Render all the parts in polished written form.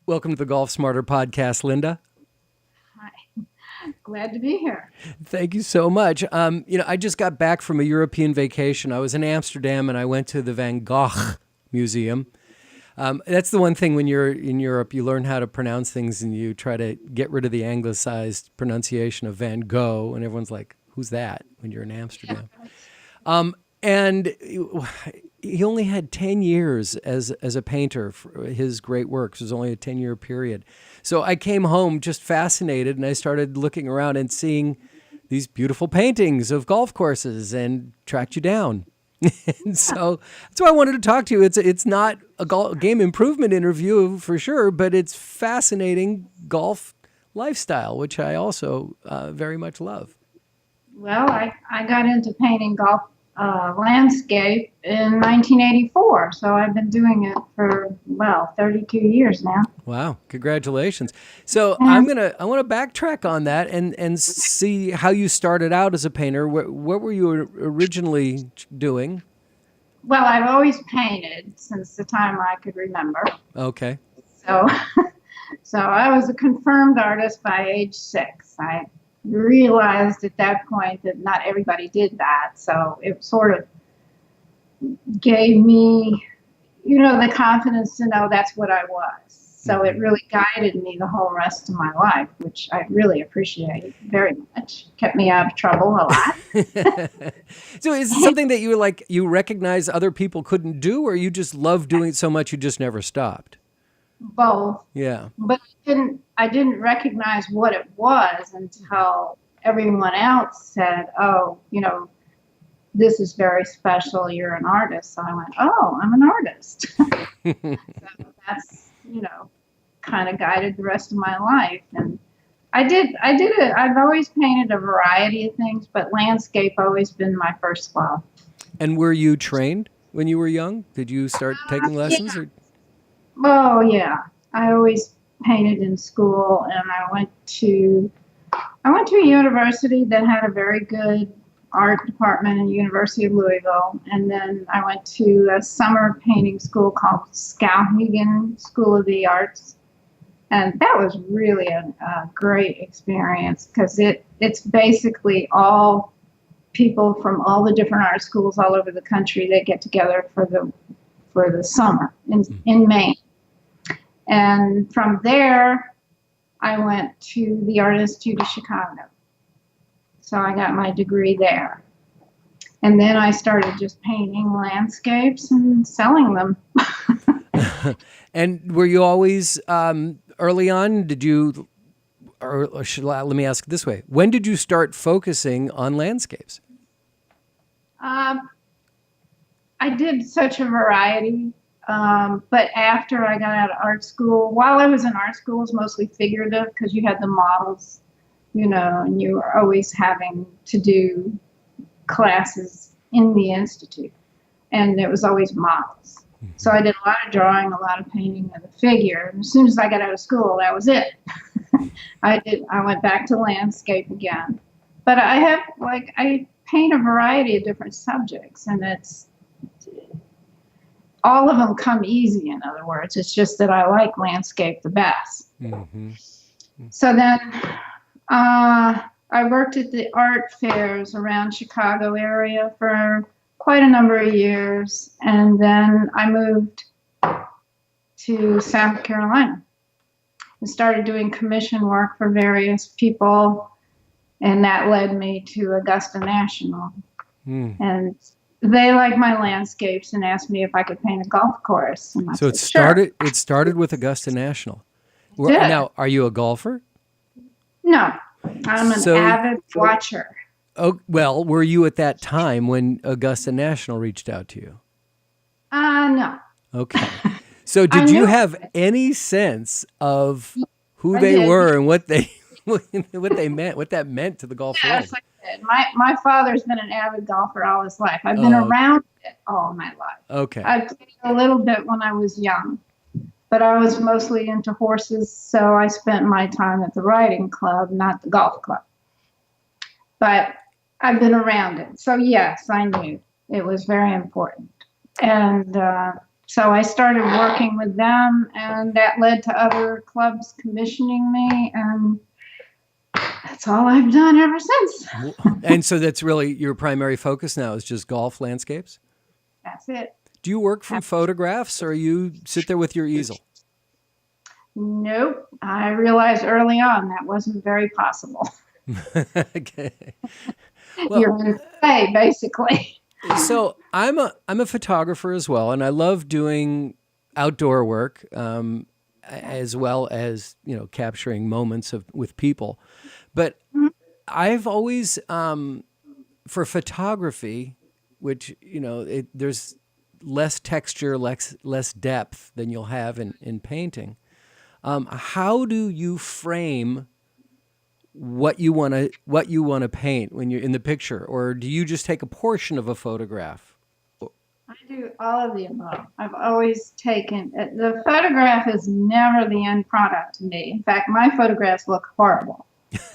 Welcome to the Golf Smarter podcast, Linda. Hi, glad to be here. Thank you so much. I just got back from a European vacation. I was in Amsterdam and I went to the Van Gogh Museum. That's the one thing when you're in Europe, you learn how to pronounce things and you try to get rid of the anglicized pronunciation of Van Gogh. And everyone's like, who's that when you're in Amsterdam? And he only had 10 years as a painter for his great works. It was only a 10-year period. So I came home just fascinated, and I started looking around and seeing these beautiful paintings of golf courses and tracked you down. And so that's why I wanted to talk to you. It's not a game improvement interview for sure, but it's fascinating golf lifestyle, which I also very much love. Well, I got into painting golf landscape in 1984, so I've been doing it for 32 years now. Wow, congratulations. So Yeah. I want to backtrack on that and see how you started out as a painter. What were you originally doing? Well, I've always painted since the time I could remember. Okay. So, so I was a confirmed artist by age 6. I realized at that point that not everybody did that, so it sort of gave me, the confidence to know that's what I was. So it really guided me the whole rest of my life, which I really appreciate very much. Kept me out of trouble a lot. So is it something that you recognize other people couldn't do, or you just love doing it so much you just never stopped? Both. Yeah. But I didn't recognize what it was until everyone else said, "Oh, this is very special. You're an artist." So I went, "Oh, I'm an artist." So that's, kind of guided the rest of my life. And I did it. I've always painted a variety of things, but landscape always been my first love. And were you trained when you were young? Did you start taking lessons? Yeah. Or? Oh, yeah. I always painted in school, and I went to a university that had a very good art department in the University of Louisville, and then I went to a summer painting school called Skowhegan School of the Arts, and that was really a great experience because it's basically all people from all the different art schools all over the country that get together for the summer in Maine. And from there, I went to the Art Institute of Chicago. So I got my degree there. And then I started just painting landscapes and selling them. And were you always early on? Let me ask it this way: when did you start focusing on landscapes? I did such a variety. But after I got out of art school, while I was in art school, it was mostly figurative because you had the models, and you were always having to do classes in the institute, and it was always models. So I did a lot of drawing, a lot of painting of the figure. And as soon as I got out of school, that was it. I went back to landscape again. But I paint a variety of different subjects, and all of them come easy, in other words. It's just that I like landscape the best. Mm-hmm. So then I worked at the art fairs around Chicago area for quite a number of years, and then I moved to South Carolina and started doing commission work for various people, and that led me to Augusta National. And they like my landscapes and asked me if I could paint a golf course. And I So said, sure. it started with Augusta National. Did. Now, are you a golfer? No, I'm an avid watcher. Oh, well, were you at that time when Augusta National reached out to you? No. Okay. So did you have any sense of who they were and what they meant, what that meant to the golf world? Yes, I did. My father's been an avid golfer all his life. I've been around it all my life. Okay. I played a little bit when I was young, but I was mostly into horses, so I spent my time at the riding club, not the golf club. But I've been around it. So yes, I knew it was very important. And So I started working with them, and that led to other clubs commissioning me, and that's all I've done ever since. And so that's really your primary focus now is just golf landscapes? That's it. Do you work from photographs or you sit there with your easel? Nope. I realized early on that wasn't very possible. Okay. Well, You're in play, basically. so I'm a photographer as well, and I love doing outdoor work, as well as capturing moments with people. But I've always for photography, which there's less texture, less depth than you'll have in painting. How do you frame what you want to paint when you're in the picture, or do you just take a portion of a photograph? I do all of the above. I've always taken the photograph is never the end product to me. In fact, my photographs look horrible.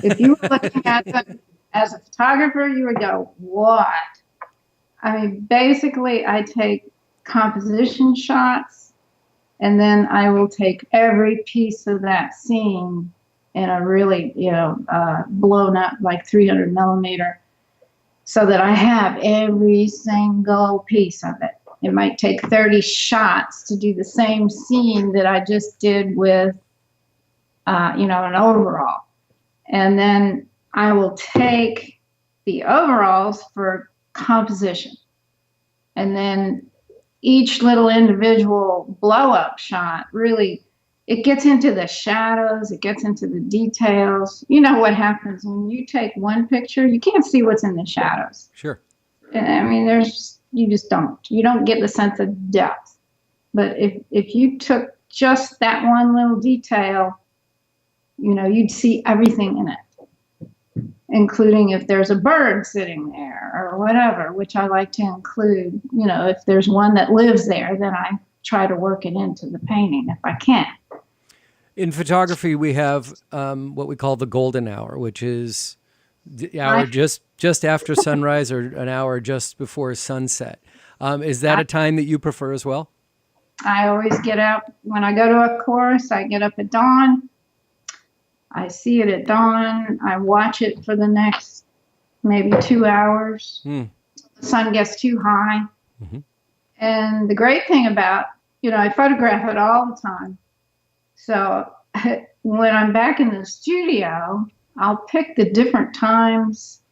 If you were looking at them as a photographer, you would go, "What?" I mean, basically, I take composition shots, and then I will take every piece of that scene in a really, blown up like 300 millimeter, so that I have every single piece of it. It might take 30 shots to do the same scene that I just did with, an overall. And then I will take the overalls for composition. And then each little individual blow-up shot really, it gets into the shadows, it gets into the details. You know what happens when you take one picture, you can't see what's in the shadows. Sure. I mean, you don't get the sense of depth. But if you took just that one little detail, you'd see everything in it, including if there's a bird sitting there or whatever, which I like to include. If there's one that lives there, then I try to work it into the painting if I can. In photography, we have what we call the golden hour, which is the hour just after sunrise or an hour just before sunset. Is that a time that you prefer as well? I always get up when I go to a course. I get up at dawn. I see it at dawn. I watch it for the next maybe 2 hours. The sun gets too high. Mm-hmm. And the great thing about, I photograph it all the time. So when I'm back in the studio, I'll pick the different times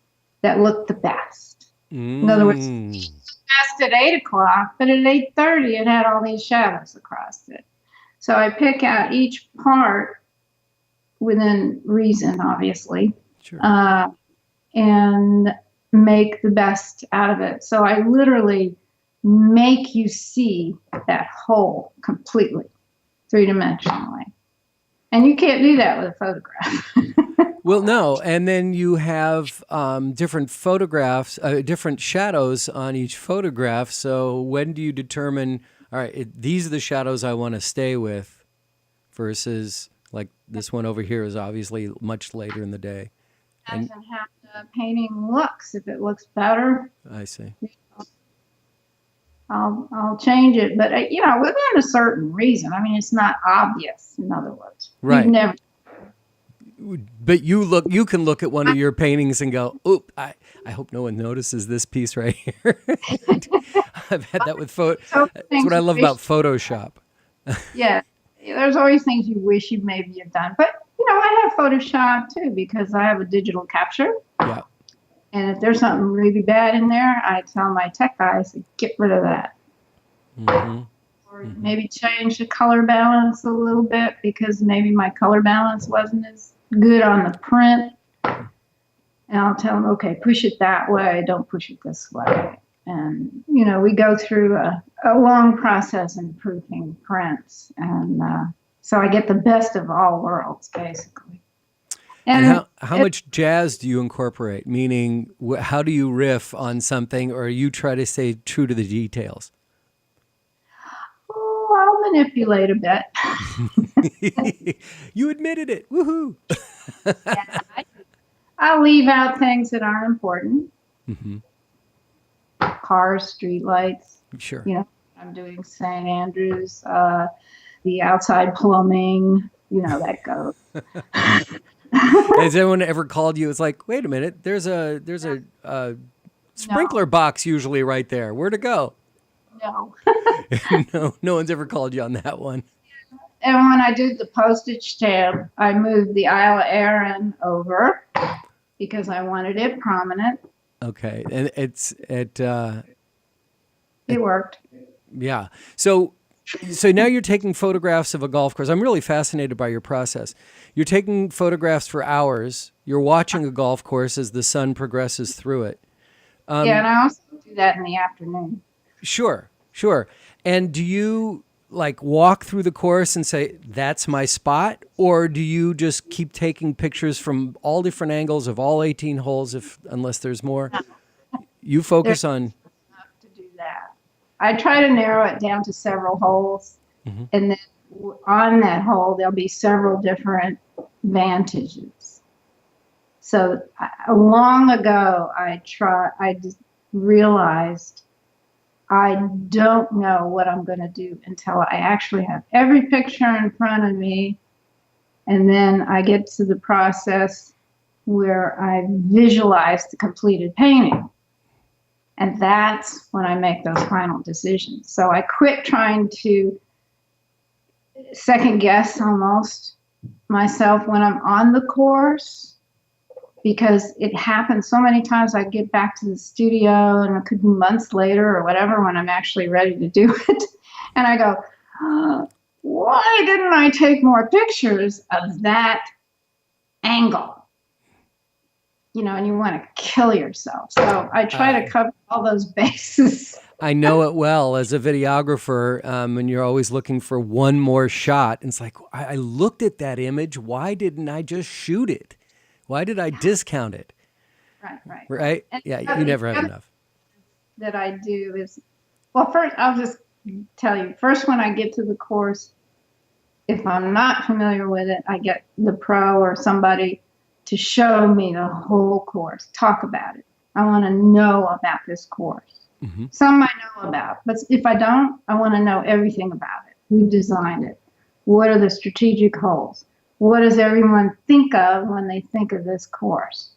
that look the best. In other words, it best at 8 o'clock, but at 8:30 it had all these shadows across it. So I pick out each part within reason, obviously, sure. And make the best out of it. So I literally make you see that whole completely, three-dimensionally. And you can't do that with a photograph. Well, no. And then you have different photographs, different shadows on each photograph. So when do you determine, all right, these are the shadows I want to stay with versus like this one over here is obviously much later in the day. Depends on how the painting looks. If it looks better, I see. I'll change it, but within a certain reason. I mean, it's not obvious. In other words, right? Never. But you can look at one of your paintings and go, "Oop! I hope no one notices this piece right here." I've had that with photo. That's what I love about Photoshop. Yeah, there's always things you wish you maybe have done, but I have Photoshop too because I have a digital capture. Yeah. And if there's something really bad in there, I tell my tech guys to get rid of that. Mm-hmm. Or maybe change the color balance a little bit because maybe my color balance wasn't as good on the print. And I'll tell them, okay, push it that way, don't push it this way. And, we go through a long process in proofing prints. And so I get the best of all worlds, basically. And how much jazz do you incorporate? Meaning, how do you riff on something, or you try to stay true to the details? Oh, I'll manipulate a bit. You admitted it. Woohoo! Yeah, I'll leave out things that aren't important. Mm-hmm. Cars, streetlights. Sure. I'm doing St. Andrews, the outside plumbing, that goes. Has anyone ever called you? It's like, wait a minute, there's a No, sprinkler box usually right there. Where to go? no. No, no one's ever called you on that one. And when I did the postage stamp, I moved the Isle of Arran over because I wanted it prominent. Okay, and It worked. yeah. So now you're taking photographs of a golf course. I'm really fascinated by your process. You're taking photographs for hours. You're watching a golf course as the sun progresses through it. Yeah, and I also do that in the afternoon. Sure, sure. And do you like walk through the course and say, that's my spot? Or do you just keep taking pictures from all different angles of all 18 holes unless there's more? You focus There's on, enough to do that. I try to narrow it down to several holes, Mhm. and then on that hole there'll be several different vantages. So long ago, I just realized I don't know what I'm going to do until I actually have every picture in front of me, and then I get to the process where I visualize the completed painting. And that's when I make those final decisions. So I quit trying to second guess almost myself when I'm on the course, because it happens so many times. I get back to the studio and it could be months later or whatever when I'm actually ready to do it. And I go, why didn't I take more pictures of that angle? And you want to kill yourself. So I try to cover all those bases. I know it well as a videographer, and you're always looking for one more shot. And it's like, I looked at that image. Why didn't I just shoot it? Why did I discount it? Right. Right? And Yeah, you never have enough. that I do is, well, first, I'll just tell you, first, when I get to the course, if I'm not familiar with it, I get the pro or somebody to show me the whole course, talk about it. I want to know about this course. Mm-hmm. Some I know about, but if I don't, I want to know everything about it. Who designed it? What are the strategic holes? What does everyone think of when they think of this course?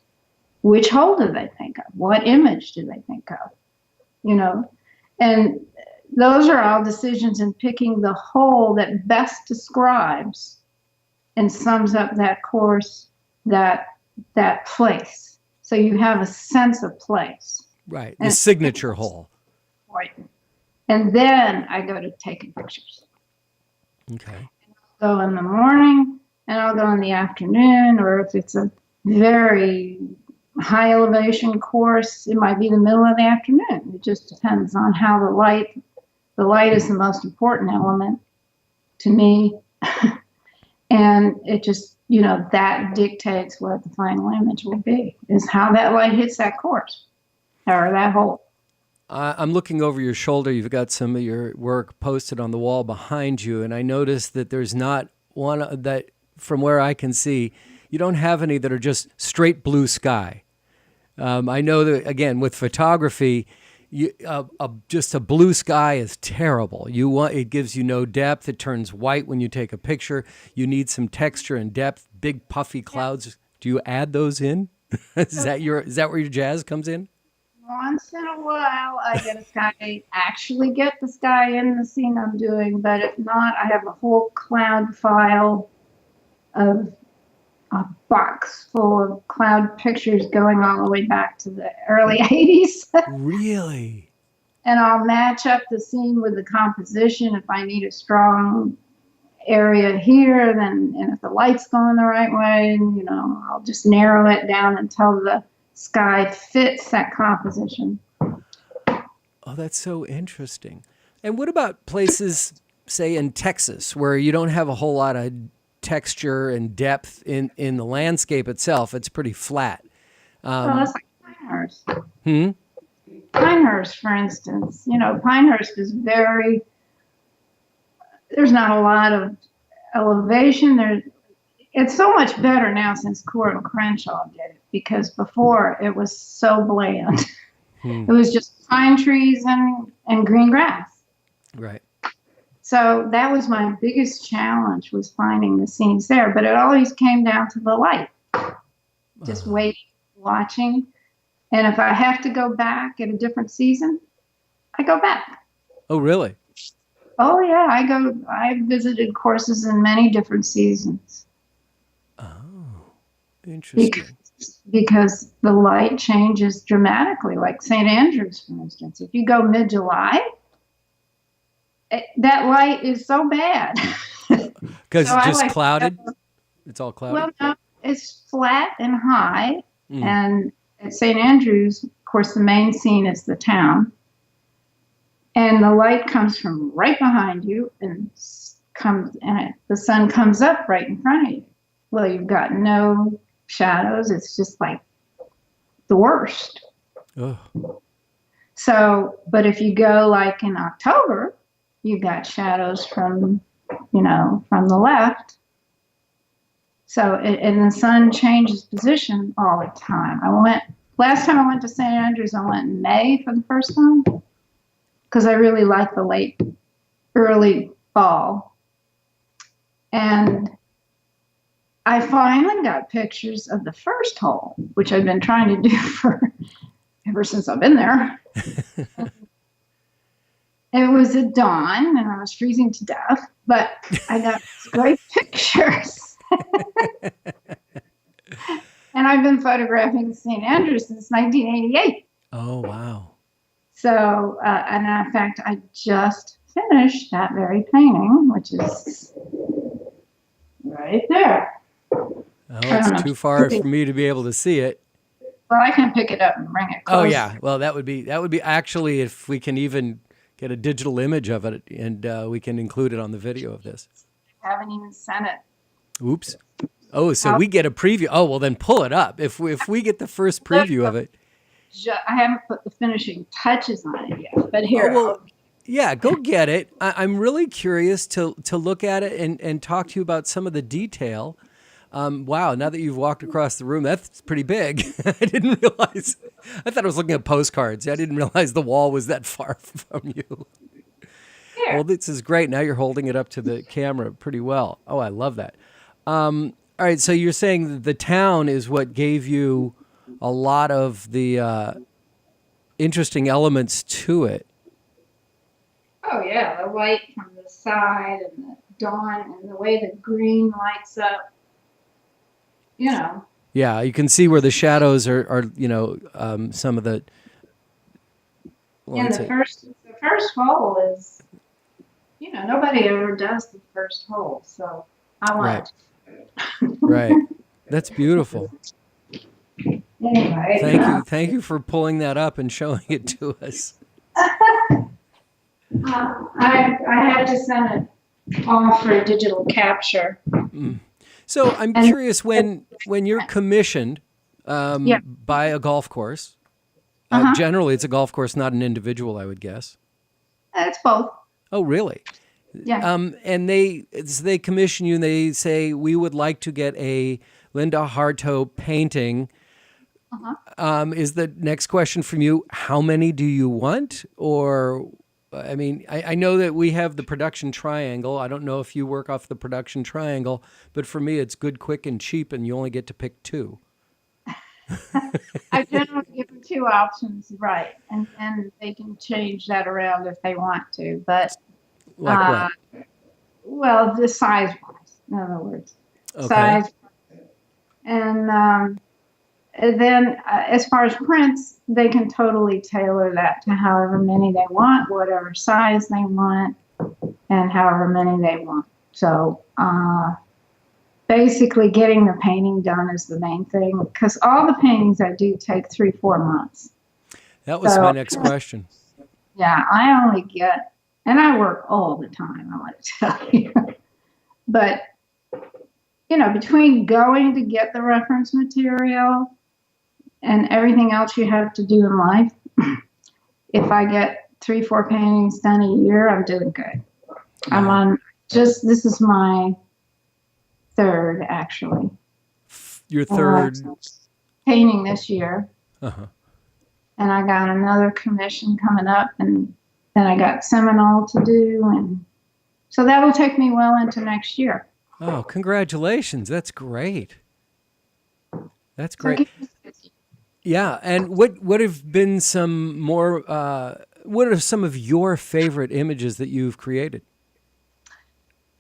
Which hole do they think of? What image do they think of? And those are all decisions in picking the hole that best describes and sums up that course, that place. So you have a sense of place. Right, the signature hole. Right. And then I go to taking pictures. Okay. I'll go in the morning and I'll go in the afternoon, or if it's a very high elevation course, it might be the middle of the afternoon. It just depends on how the light is the most important element to me. And it just, that dictates what the final image will be, is how that light hits that course or that hole. I'm looking over your shoulder. You've got some of your work posted on the wall behind you, and I noticed that there's not one that, from where I can see, you don't have any that are just straight blue sky. I know that, again, with photography, just a blue sky is terrible. It gives you no depth. It turns white when you take a picture. You need some texture and depth. Big puffy clouds. Do you add those in? Is that where your jazz comes in? Once in a while, I actually get the sky in the scene I'm doing, but if not, I have a whole cloud file of a box full of cloud pictures going all the way back to the early 80s. Really? And I'll match up the scene with the composition. If I need a strong area here, and if the light's going the right way, I'll just narrow it down until the sky fits that composition. Oh, that's so interesting. And what about places, say in Texas, where you don't have a whole lot of texture and depth in the landscape itself? It's pretty flat. That's like Pinehurst. Pinehurst, for instance. Pinehurst is there's not a lot of elevation. It's so much better now since Court and Crenshaw did it, because before it was so bland. It was just pine trees and green grass. Right. So that was my biggest challenge, was finding the scenes there. But it always came down to the light, just waiting, watching. And if I have to go back at a different season, I go back. Oh, really? Oh yeah, I visited courses in many different seasons. Oh, interesting. Because the light changes dramatically, like St. Andrews, for instance. If you go mid-July, that light is so bad. Because So it's I just like, clouded? It's all well, cloudy? no, it's flat and high. Mm. And at St. Andrews, of course, the main scene is the town. And the light comes from right behind you and the sun comes up right in front of you. Well, you've got no shadows. It's just like the worst. Oh. So, but if you go like in October, you've got shadows from the left. So, and the sun changes position all the time. Last time I went to St. Andrews, I went in May for the first time because I really like the early fall. And I finally got pictures of the first hole, which I've been trying to do ever since I've been there. It was at dawn and I was freezing to death, but I got great pictures. And I've been photographing St. Andrews since 1988. Oh, wow. So, and in fact, I just finished that very painting, which is right there. Oh, it's too far for me to be able to see it. Well, I can pick it up and bring it closer. Oh, yeah. Well, that would be actually, if we can even get a digital image of it, and we can include it on the video of this. I haven't even sent it. Oops. Oh, so we get a preview. Oh, well, then pull it up. If we get the first preview of it. I haven't put the finishing touches on it yet, but here. Oh, well, yeah, go get it. I'm really curious to look at it and talk to you about some of the detail. Wow, now that you've walked across the room, that's pretty big. I didn't realize. I thought I was looking at postcards. I didn't realize the wall was that far from you. Here. Well, this is great. Now you're holding it up to the camera pretty well. Oh, I love that. All right, so you're saying that the town is what gave you a lot of the interesting elements to it. Oh, yeah, the light from the side and the dawn and the way the green lights up. Yeah, you can see where the shadows are some of the. And the first hole is, nobody ever does the first hole, so I want to. Right. That's beautiful. Anyway. Thank you for pulling that up and showing it to us. I had to send it off for a digital capture. So I'm curious, when you're commissioned by a golf course, generally it's a golf course, not an individual, I would guess. It's both. Oh, really? Yeah. And they commission you and they say, we would like to get a Linda Hartough painting. Is the next question from you, how many do you want? Or, I mean, I know that we have the production triangle. I don't know if you work off the production triangle, but for me, it's good, quick, and cheap, and you only get to pick two. I generally give them two options, right, and they can change that around if they want to. But like what? Well, the size-wise, in other words, Okay. size, and then as far as prints, they can totally tailor that to however many they want, whatever size they want, and however many they want. So basically getting the painting done is the main thing, because all the paintings I do take 3-4 months. That was my next question. Yeah, I only get, and I work all the time, I want to tell you. But, between going to get the reference material and everything else you have to do in life, if I get 3-4 paintings done a year, I'm doing good. I'm on this is my third, actually. Your third painting this year. Uh-huh. And I got another commission coming up, and then I got Seminole to do, and so that will take me well into next year. Oh, congratulations. That's great. That's So great. Yeah. And what have been some more, what are some of your favorite images that you've created?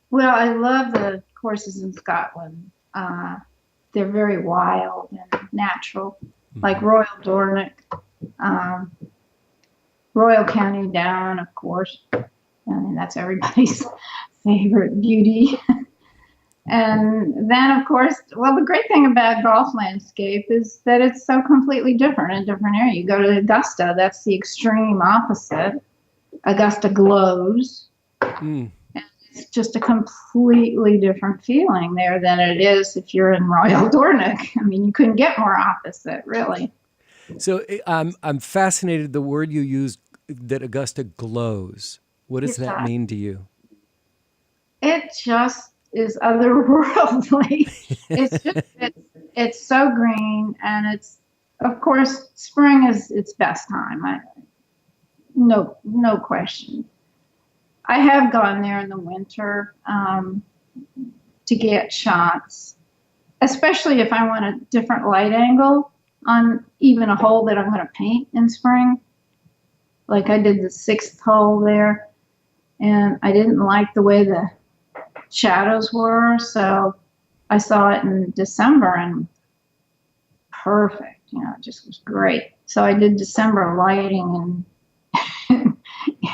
well, I love the courses in Scotland. They're very wild and natural, like Royal Dornoch, um, Royal County Down, of course. I mean, that's everybody's favorite beauty. And then, of course, well, the great thing about golf landscape is that it's so completely different in different areas. You go to Augusta, that's the extreme opposite. Augusta glows. Mm. And it's just a completely different feeling there than it is if you're in Royal Dornoch. I mean, you couldn't get more opposite, really. So I'm fascinated the word you used, that Augusta glows. What does that mean to you? It just is otherworldly. It's so green, and it's, of course, spring is its best time. No question. I have gone there in the winter to get shots, especially if I want a different light angle on even a hole that I'm going to paint in spring. Like I did the 6th hole there, and I didn't like the way the shadows were, so I saw it in December, and perfect. It just was great. So I did December lighting and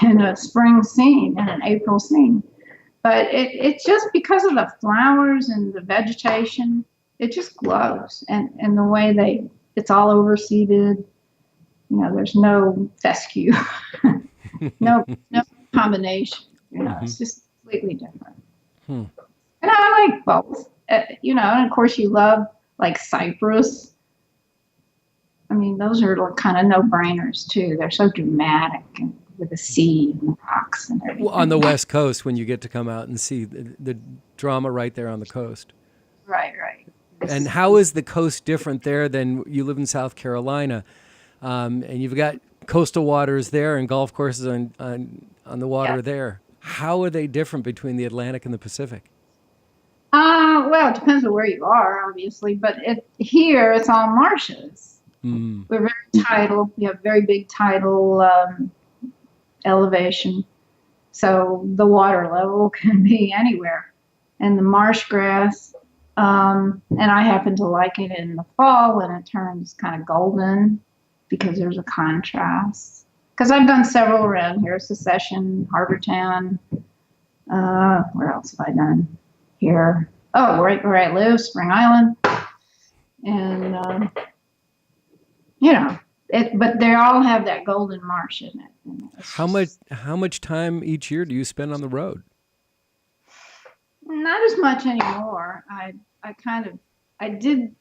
in a spring scene and an April scene. But it's just because of the flowers and the vegetation, it just glows. And the way it's all overseeded, there's no fescue, no combination. It's just completely different. And I like both. And of course you love like cypress. I mean, those are kind of no-brainers too. They're so dramatic and with the sea and the rocks and everything. Well, on the West Coast, when you get to come out and see the drama right there on the coast. Right. And how is the coast different there than you live in South Carolina? And you've got coastal waters there and golf courses on the water there. How are they different between the Atlantic and the Pacific? Well, it depends on where you are, obviously, but here it's all marshes. We're very tidal. We have very big tidal elevation, so the water level can be anywhere. And the marsh grass, and I happen to like it in the fall when it turns kind of golden because there's a contrast. Because I've done several around here: Secession, Harbortown. Where else have I done here? Oh, right where I live, Spring Island, and but they all have that golden marsh in it. How much time each year do you spend on the road? Not as much anymore. I did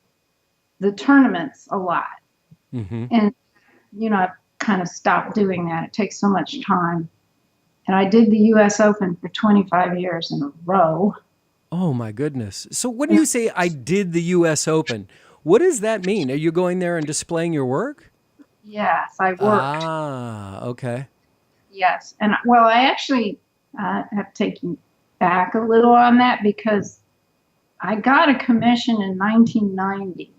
the tournaments a lot, and I've kind of stopped doing that. It takes so much time. And I did the U.S. Open for 25 years in a row. Oh, my goodness. So what do you say, I did the U.S. Open? What does that mean? Are you going there and displaying your work? Yes, I worked. Ah, okay. Yes. And, well, I actually have taken back a little on that because I got a commission in 1990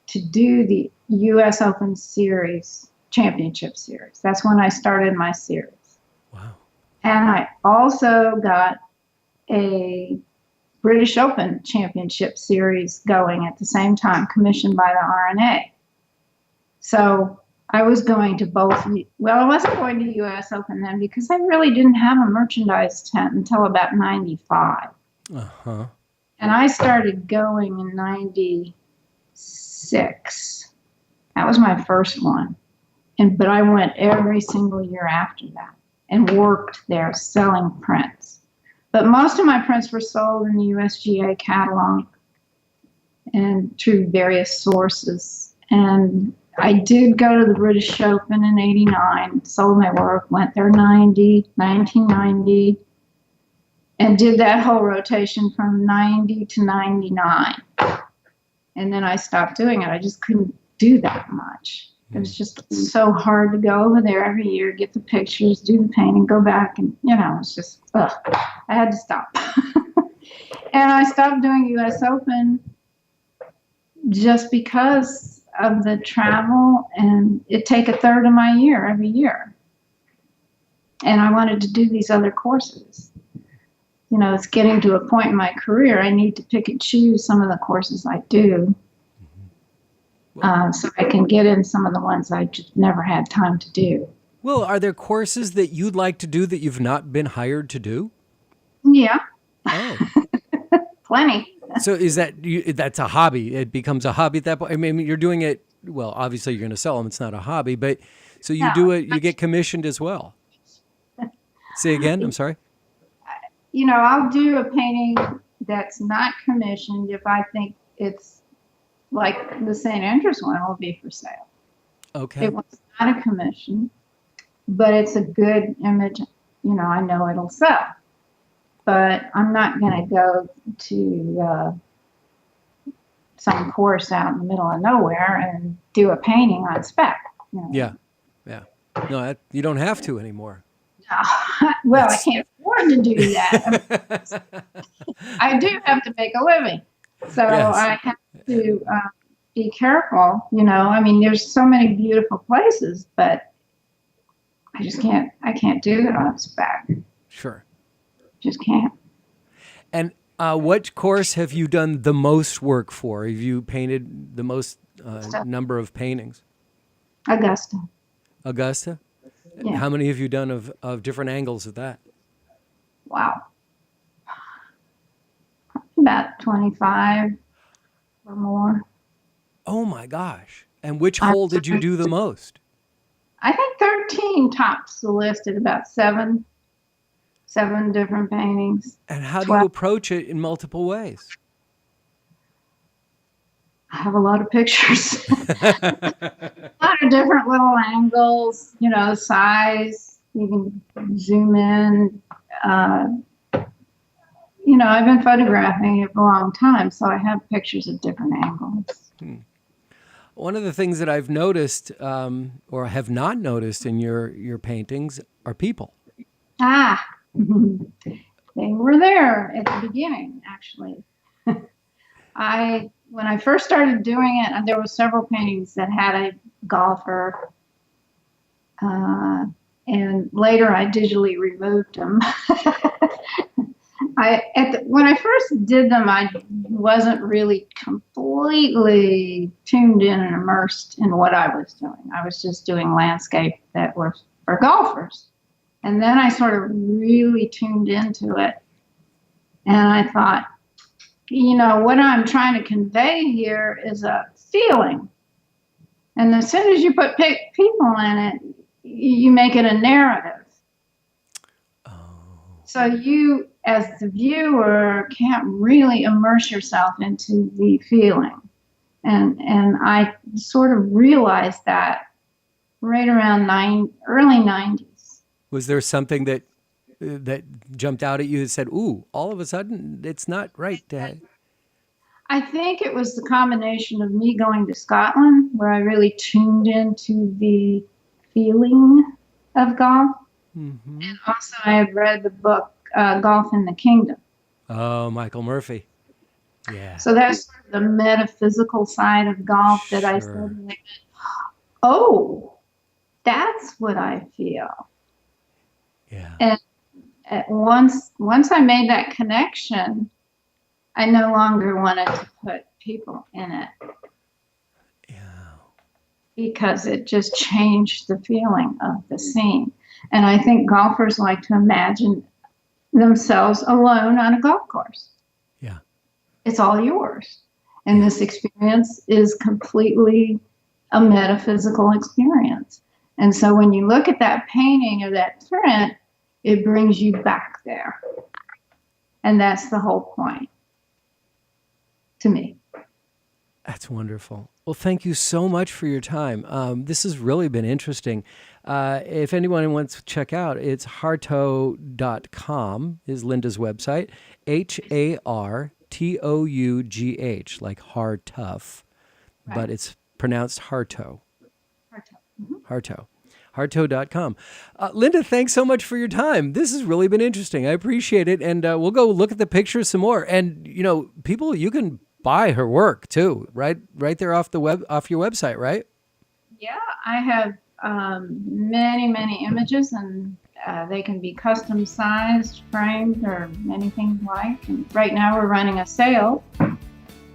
to do the U.S. Open Series, Championship Series. That's when I started my series. Wow. And I also got a British Open Championship Series going at the same time, commissioned by the R&A. So I was going to both. Well, I wasn't going to U.S. Open then because I really didn't have a merchandise tent until about 95. Uh-huh. And I started going in 96. That was my first one. But I went every single year after that and worked there selling prints. But most of my prints were sold in the USGA catalog and through various sources. And I did go to the British Open in 89, sold my work, went there 1990, and did that whole rotation from 90 to 99. And then I stopped doing it. I just couldn't do that much. It was just so hard to go over there every year, get the pictures, do the painting, go back, and it's just, ugh. I had to stop. And I stopped doing U.S. Open just because of the travel, and it take a third of my year every year. And I wanted to do these other courses. It's getting to a point in my career, I need to pick and choose some of the courses I do. So I can get in some of the ones I just never had time to do. Well, are there courses that you'd like to do that you've not been hired to do? Yeah. Oh. Plenty. So is that's a hobby? It becomes a hobby at that point? I mean, you're doing it, well, obviously you're going to sell them. It's not a hobby, but so you do it, you get commissioned as well. Say again, I'm sorry? I'll do a painting that's not commissioned if I think it's like the St. Andrews one will be for sale. Okay. It was not a commission, but it's a good image. I know it'll sell. But I'm not going to go to some course out in the middle of nowhere and do a painting on spec. Yeah. No, you don't have to anymore. Well, I can't afford to do that. I do have to make a living. So yes. I have to be careful, I mean, there's so many beautiful places, but I can't do it on spec. Sure. Just can't. And what course have you done the most work for? Have you painted the most number of paintings? Augusta. Augusta? Yeah. How many have you done of different angles of that? Wow. About 25 or more. Oh my gosh. And which hole did you do the most? I think 13 tops the list at about seven different paintings. And how do you approach it in multiple ways? I have a lot of pictures. A lot of different little angles, size. You can zoom in. I've been photographing it for a long time, so I have pictures of different angles. One of the things that I've noticed, or have not noticed in your paintings, are people. They were there at the beginning, actually. When I first started doing it, there were several paintings that had a golfer, and later I digitally removed them. When I first did them, I wasn't really completely tuned in and immersed in what I was doing. I was just doing landscape that were for golfers. And then I sort of really tuned into it. And I thought, what I'm trying to convey here is a feeling. And as soon as you put people in it, you make it a narrative. Oh. So you, as the viewer, can't really immerse yourself into the feeling. And I sort of realized that right around early 90s. Was there something that jumped out at you that said, ooh, all of a sudden, it's not right to... I think it was the combination of me going to Scotland, where I really tuned into the feeling of golf. Mm-hmm. And also I had read the book, Golf in the Kingdom. Oh, Michael Murphy. Yeah. So that's sort of the metaphysical side of golf that I said, oh, that's what I feel. Yeah. And once I made that connection, I no longer wanted to put people in it. Yeah. Because it just changed the feeling of the scene. And I think golfers like to imagine themselves alone on a golf course. Yeah. It's all yours. And this experience is completely a metaphysical experience. And so when you look at that painting or that print, it brings you back there. And that's the whole point to me. That's wonderful. Well, thank you so much for your time. This has really been interesting. If anyone wants to check out, it's hartough.com is Linda's website. Hartough, like Hartough, right. But it's pronounced Hartough. Hartough. Hartough.com. Linda, thanks so much for your time. This has really been interesting. I appreciate it. And we'll go look at the pictures some more. And, people, you can buy her work too, right there off your website, right? Yeah, I have many, many images, and they can be custom sized, framed, or anything like. And right now we're running a sale,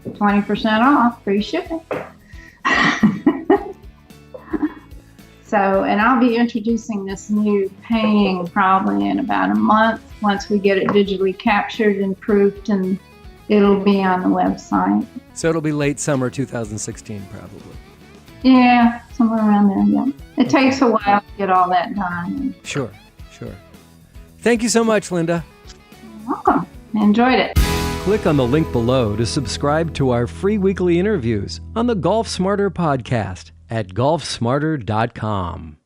20% off, free shipping. So, and I'll be introducing this new painting probably in about a month once we get it digitally captured and proofed, and it'll be on the website. So it'll be late summer 2016 probably. Yeah, somewhere around there, yeah. It takes a while to get all that done. Sure. Thank you so much, Linda. You're welcome. I enjoyed it. Click on the link below to subscribe to our free weekly interviews on the Golf Smarter podcast at golfsmarter.com.